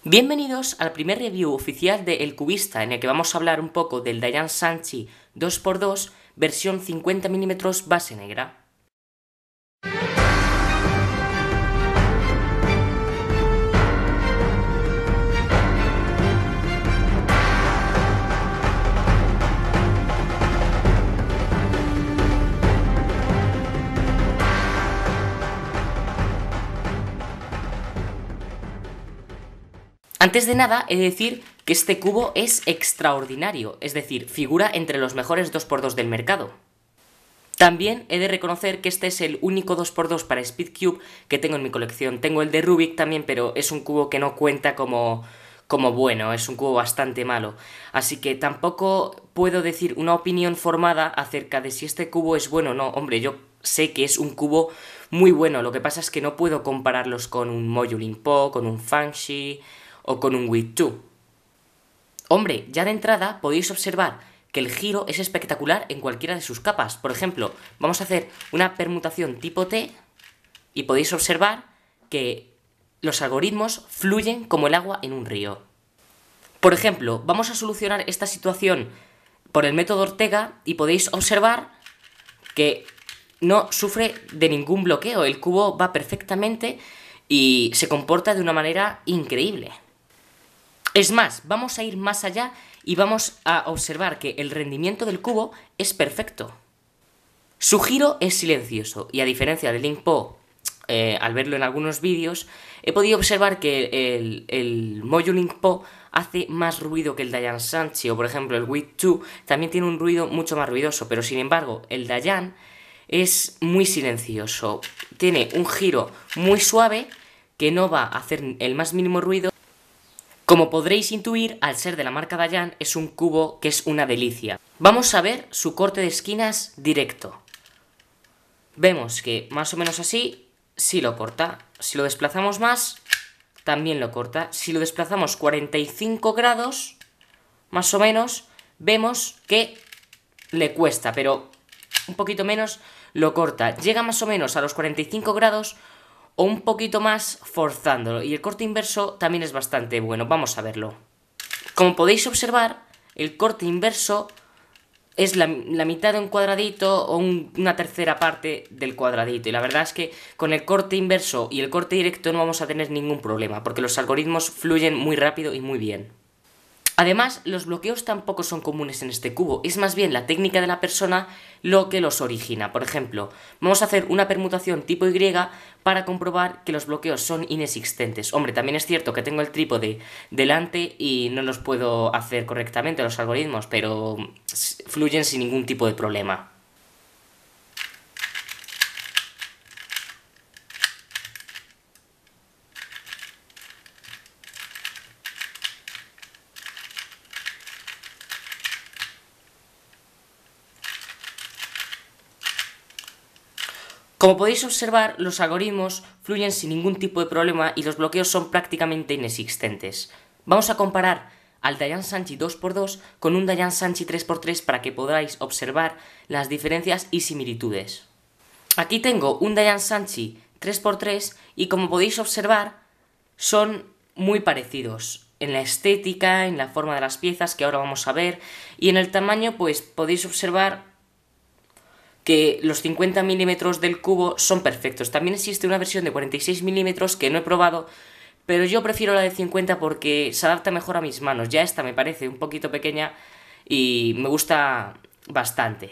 Bienvenidos al primer review oficial de El Cubista, en el que vamos a hablar un poco del Dayan Sanchi 2x2 versión 50 mm base negra. Antes de nada, he de decir que este cubo es extraordinario, es decir, figura entre los mejores 2x2 del mercado. También he de reconocer que este es el único 2x2 para Speedcube que tengo en mi colección. Tengo el de Rubik también, pero es un cubo que no cuenta como bueno, es un cubo bastante malo. Así que tampoco puedo decir una opinión formada acerca de si este cubo es bueno o no. Hombre, yo sé que es un cubo muy bueno, lo que pasa es que no puedo compararlos con un Moyulin Po, con un Fanshi o con un With 2. Hombre, ya de entrada podéis observar que el giro es espectacular en cualquiera de sus capas. Por ejemplo, vamos a hacer una permutación tipo T y podéis observar que los algoritmos fluyen como el agua en un río. Por ejemplo, vamos a solucionar esta situación por el método Ortega y podéis observar que no sufre de ningún bloqueo. El cubo va perfectamente y se comporta de una manera increíble. Es más, vamos a ir más allá y vamos a observar que el rendimiento del cubo es perfecto. Su giro es silencioso y a diferencia del Link Po, al verlo en algunos vídeos, he podido observar que el Moyulin Po hace más ruido que el Dayan Sanchi, o por ejemplo el With 2 también tiene un ruido mucho más ruidoso, pero sin embargo el Dayan es muy silencioso, tiene un giro muy suave que no va a hacer el más mínimo ruido. Como podréis intuir, al ser de la marca Dayan, es un cubo que es una delicia. Vamos a ver su corte de esquinas directo. Vemos que más o menos así, sí lo corta. Si lo desplazamos más, también lo corta. Si lo desplazamos 45 grados, más o menos, vemos que le cuesta, pero un poquito menos lo corta. Llega más o menos a los 45 grados o un poquito más forzándolo, y el corte inverso también es bastante bueno. Vamos a verlo. Como podéis observar, el corte inverso es la mitad de un cuadradito o una tercera parte del cuadradito, y la verdad es que con el corte inverso y el corte directo no vamos a tener ningún problema, porque los algoritmos fluyen muy rápido y muy bien. Además, los bloqueos tampoco son comunes en este cubo, es más bien la técnica de la persona lo que los origina. Por ejemplo, vamos a hacer una permutación tipo Y para comprobar que los bloqueos son inexistentes. Hombre, también es cierto que tengo el trípode delante y no los puedo hacer correctamente los algoritmos, pero fluyen sin ningún tipo de problema. Como podéis observar, los algoritmos fluyen sin ningún tipo de problema y los bloqueos son prácticamente inexistentes. Vamos a comparar al Dayan Sanchi 2x2 con un Dayan Sanchi 3x3 para que podáis observar las diferencias y similitudes. Aquí tengo un Dayan Sanchi 3x3 y como podéis observar son muy parecidos en la estética, en la forma de las piezas que ahora vamos a ver, y en el tamaño pues podéis observar que los 50 mm del cubo son perfectos. También existe una versión de 46 mm que no he probado, pero yo prefiero la de 50 porque se adapta mejor a mis manos. Ya esta me parece un poquito pequeña y me gusta bastante.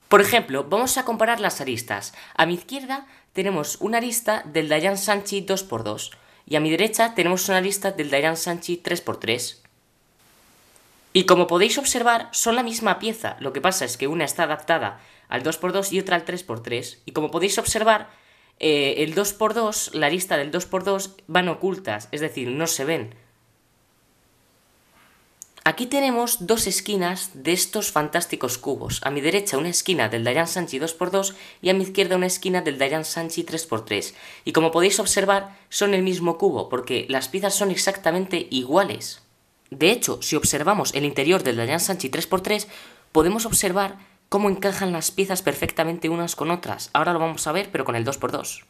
Por ejemplo, vamos a comparar las aristas. A mi izquierda tenemos una arista del Dayan Sanchi 2x2 y a mi derecha tenemos una arista del Dayan Sanchi 3x3. Y como podéis observar, son la misma pieza, lo que pasa es que una está adaptada al 2x2 y otra al 3x3, y como podéis observar, el 2x2, la arista del 2x2 van ocultas, es decir, no se ven. Aquí tenemos dos esquinas de estos fantásticos cubos, a mi derecha una esquina del Dayan Sanchi 2x2 y a mi izquierda una esquina del Dayan Sanchi 3x3, y como podéis observar, son el mismo cubo, porque las piezas son exactamente iguales. De hecho, si observamos el interior del Dayan Sanchi 3x3, podemos observar cómo encajan las piezas perfectamente unas con otras. Ahora lo vamos a ver, pero con el 2x2.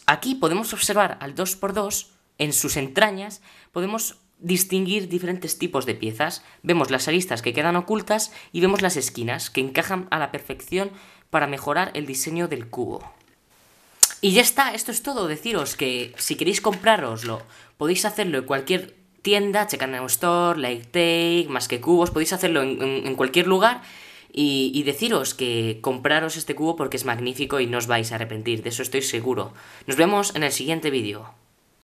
Aquí podemos observar al 2x2 en sus entrañas podemos distinguir diferentes tipos de piezas. Vemos las aristas que quedan ocultas y vemos las esquinas que encajan a la perfección para mejorar el diseño del cubo. Y ya está, esto es todo. Deciros que si queréis comprároslo, podéis hacerlo en cualquier tienda, Checano Store, Like Take, Más que Cubos, podéis hacerlo en cualquier lugar. Y deciros que compraros este cubo porque es magnífico y no os vais a arrepentir, de eso estoy seguro. Nos vemos en el siguiente vídeo.